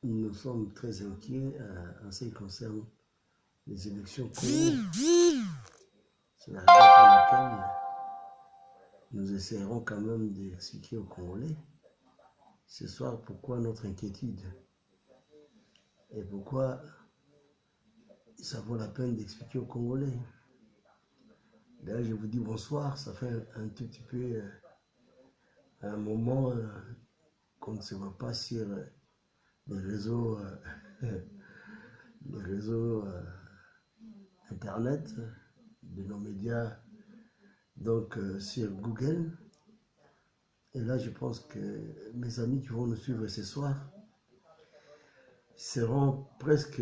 nous sommes très inquiets en ce qui concerne les élections Congo. C'est la raison pour laquelle nous essaierons quand même d'expliquer aux Congolais ce soir pourquoi notre inquiétude et pourquoi ça vaut la peine d'expliquer aux Congolais. D'ailleurs, je vous dis bonsoir, ça fait un tout petit peu un moment qu'on ne se voit pas sur les réseaux, les réseaux Internet, de nos médias, donc sur Google. Et là, je pense que mes amis qui vont nous suivre ce soir seront presque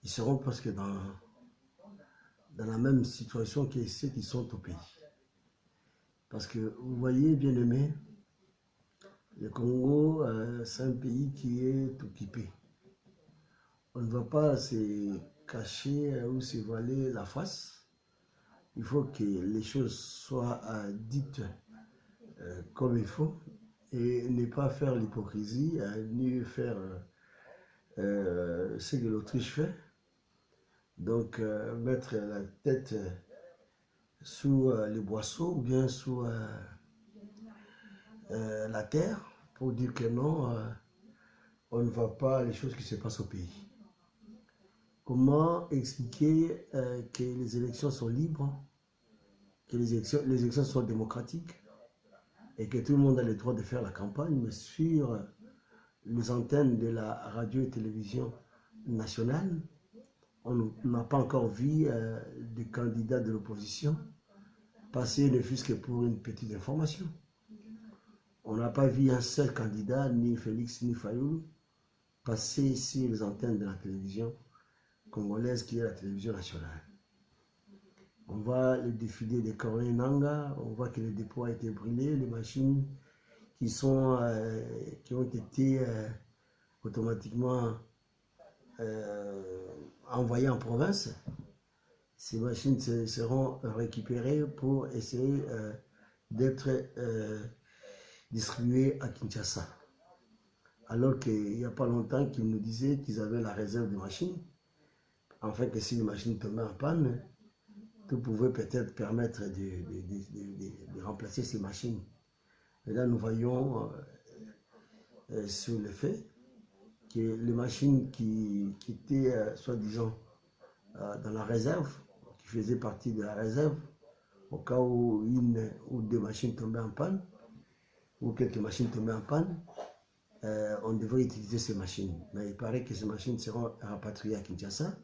ils seront presque dans la même situation que ceux qui sont au pays. Parce que vous voyez, bien aimé, le Congo, c'est un pays qui est occupé. On ne va pas se cacher ou se voiler la face. Il faut que les choses soient dites comme il faut et ne pas faire l'hypocrisie, ni faire ce que l'Autriche fait. Donc, mettre la tête sous les boisseaux ou bien sous la terre pour dire que non, on ne voit pas les choses qui se passent au pays. Comment expliquer que les élections sont libres, que les élections sont démocratiques et que tout le monde a le droit de faire la campagne, mais sur les antennes de la radio et télévision nationale, on n'a pas encore vu des candidats de l'opposition passer ne fût-ce que pour une petite information. On n'a pas vu un seul candidat, ni Félix ni Fayoulou, passer sur les antennes de la télévision congolaise qui est la télévision nationale. On voit le défilé des Coréens Nanga, on voit que le dépôt a été brûlé, les machines qui ont été automatiquement envoyées en province. Ces machines seront récupérées pour essayer d'être distribuées à Kinshasa. Alors qu'il n'y a pas longtemps qu'ils nous disaient qu'ils avaient la réserve de machines, afin que si les machines tombaient en panne, tout pouvait peut-être permettre de remplacer ces machines. Et là, nous voyons sur le fait que les machines qui étaient soi-disant dans la réserve, qui faisaient partie de la réserve, au cas où une ou deux machines tombaient en panne, ou quelques machines tombaient en panne, on devrait utiliser ces machines. Mais il paraît que ces machines seront rapatriées à Kinshasa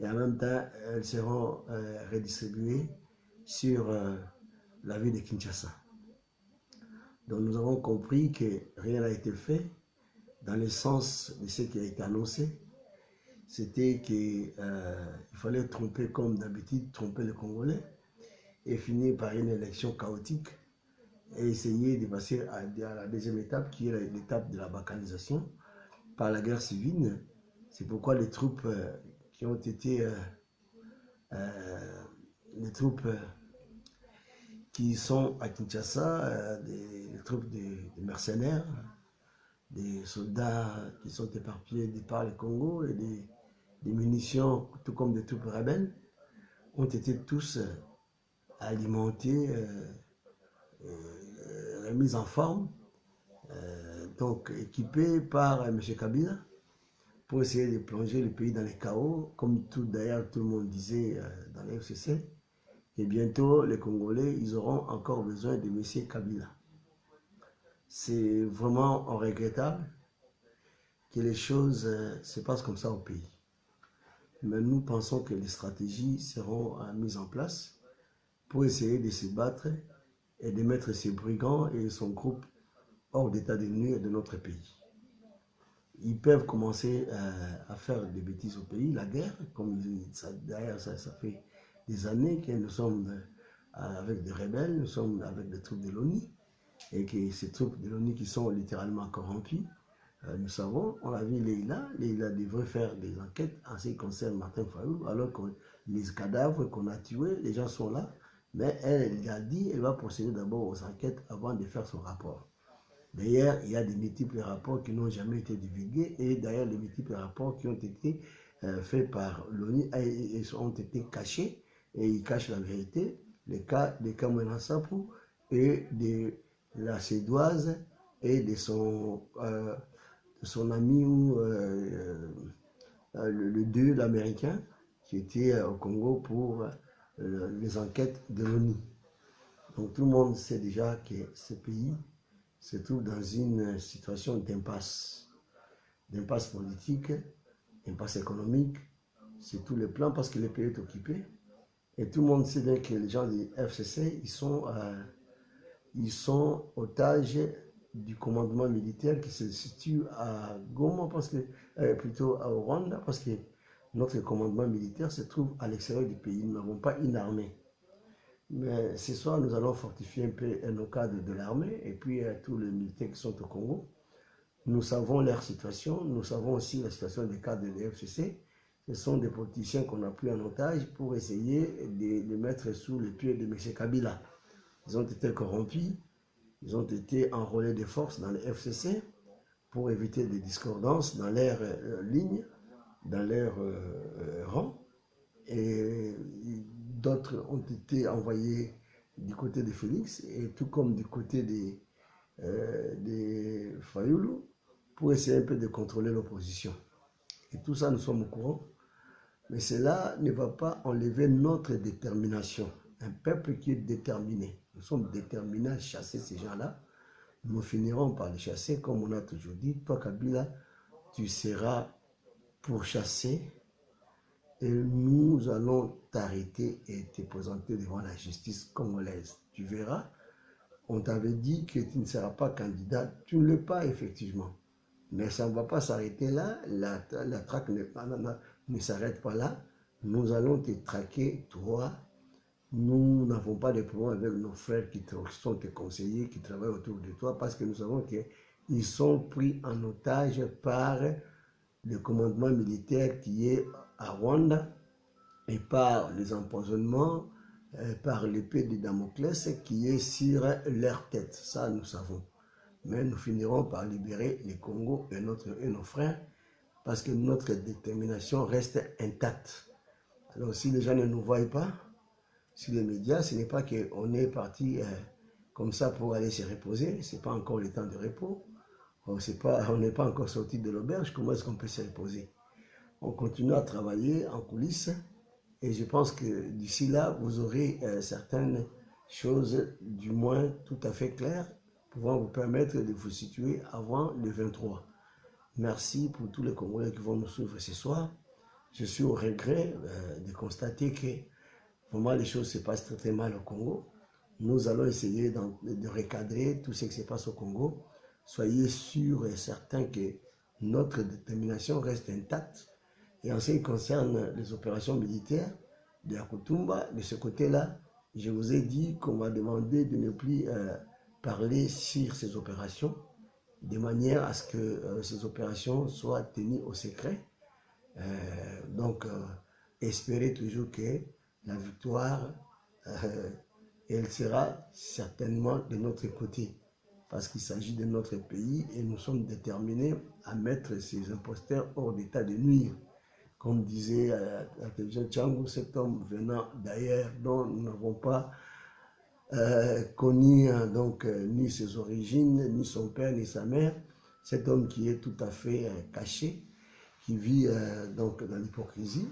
et en même temps, elles seront redistribuées sur la ville de Kinshasa. Donc nous avons compris que rien n'a été fait dans le sens de ce qui a été annoncé. C'était qu'il fallait tromper comme d'habitude, tromper les Congolais et finir par une élection chaotique et essayer de passer à la deuxième étape qui est l'étape de la balkanisation par la guerre civile. C'est pourquoi les troupes qui ont été les troupes qui sont à Kinshasa, des troupes de mercenaires, des soldats qui sont éparpillés de par le Congo et des munitions, tout comme des troupes rebelles, ont été tous alimentés, remis en forme, donc équipés par M. Kabila pour essayer de plonger le pays dans les chaos, comme d'ailleurs tout le monde disait dans la FCC. Et bientôt, les Congolais, ils auront encore besoin de M. Kabila. C'est vraiment regrettable que les choses se passent comme ça au pays. Mais nous pensons que les stratégies seront mises en place pour essayer de se battre et de mettre ces brigands et son groupe hors d'état de nuire de notre pays. Ils peuvent commencer à faire des bêtises au pays, la guerre, comme d'ailleurs ça fait des années que nous sommes avec des rebelles, nous sommes avec des troupes de l'ONU, et que ces troupes de l'ONU qui sont littéralement corrompues, nous savons, on a vu Leïla devrait faire des enquêtes en ce qui concerne Martin Fayoulou, alors que les cadavres qu'on a tués, les gens sont là, mais elle a dit, elle va procéder d'abord aux enquêtes avant de faire son rapport. D'ailleurs, il y a des multiples rapports qui n'ont jamais été divulgués, et d'ailleurs, les multiples rapports qui ont été faits par l'ONU ont été cachés, et ils cachent la vérité. Les cas de Kamwena Sapu et de la Sédoise et de son ami le dieu l'américain qui était au Congo pour les enquêtes de l'ONU. Donc tout le monde sait déjà que ce pays se trouve dans une situation d'impasse politique, d'impasse économique, sur tous les plans parce que le pays est occupé. Et tout le monde sait bien que les gens du FCC, ils sont otages du commandement militaire qui se situe à Goma, parce que, plutôt au Rwanda, parce que notre commandement militaire se trouve à l'extérieur du pays. Nous n'avons pas une armée. Mais ce soir, nous allons fortifier un peu nos cadres de l'armée et puis tous les militaires qui sont au Congo. Nous savons leur situation, nous savons aussi la situation des cadres de l'FCC. Ce sont des politiciens qu'on a pris en otage pour essayer de les mettre sous les pieds de M. Kabila. Ils ont été corrompus, ils ont été enrôlés de force dans le FCC pour éviter des discordances dans leurs lignes, dans leurs rangs. Et d'autres ont été envoyés du côté de Félix, et tout comme du côté de Fayoulou, pour essayer un peu de contrôler l'opposition. Et tout ça, nous sommes au courant. Mais cela ne va pas enlever notre détermination. Un peuple qui est déterminé. Nous sommes déterminés à chasser ces gens-là. Nous finirons par les chasser, comme on a toujours dit. Toi, Kabila, tu seras pourchassé et nous allons t'arrêter et te présenter devant la justice congolaise. Tu verras, on t'avait dit que tu ne seras pas candidat. Tu ne l'es pas, effectivement. Mais ça ne va pas s'arrêter là. La traque ne s'arrête pas là. Nous allons te traquer, toi. Nous n'avons pas de problème avec nos frères qui sont tes conseillers, qui travaillent autour de toi, parce que nous savons qu'ils sont pris en otage par le commandement militaire qui est à Rwanda et par les empoisonnements, par l'épée de Damoclès qui est sur leur tête. Ça, nous savons. Mais nous finirons par libérer les Congos et nos frères, parce que notre détermination reste intacte. Alors si les gens ne nous voient pas, sur les médias, ce n'est pas qu'on est parti comme ça pour aller se reposer, ce n'est pas encore le temps de repos, on n'est pas encore sorti de l'auberge, comment est-ce qu'on peut se reposer? On continue à travailler en coulisses, et je pense que d'ici là, vous aurez certaines choses, du moins tout à fait claires, pouvant vous permettre de vous situer avant le 23. Merci pour tous les Congolais qui vont nous suivre ce soir. Je suis au regret de constater que vraiment les choses se passent très, très mal au Congo. Nous allons essayer de recadrer tout ce qui se passe au Congo. Soyez sûrs et certains que notre détermination reste intacte. Et en ce qui concerne les opérations militaires de Yakutumba, de ce côté-là, je vous ai dit qu'on va demander de ne plus parler sur ces opérations, de manière à ce que ces opérations soient tenues au secret. Donc, espérez toujours que la victoire, elle sera certainement de notre côté, parce qu'il s'agit de notre pays et nous sommes déterminés à mettre ces imposteurs hors d'état de nuire. Comme disait la télévision Tchangou, cet homme venant d'ailleurs dont nous n'avons pas connu donc, ni ses origines, ni son père, ni sa mère, cet homme qui est tout à fait caché, qui vit donc dans l'hypocrisie.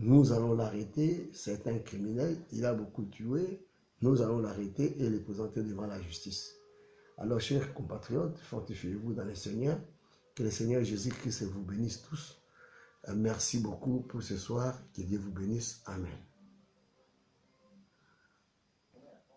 Nous allons l'arrêter, c'est un criminel, il a beaucoup tué, nous allons l'arrêter et le présenter devant la justice. Alors, chers compatriotes, fortifiez-vous dans le Seigneur, que le Seigneur Jésus-Christ vous bénisse tous. Merci beaucoup pour ce soir, que Dieu vous bénisse. Amen.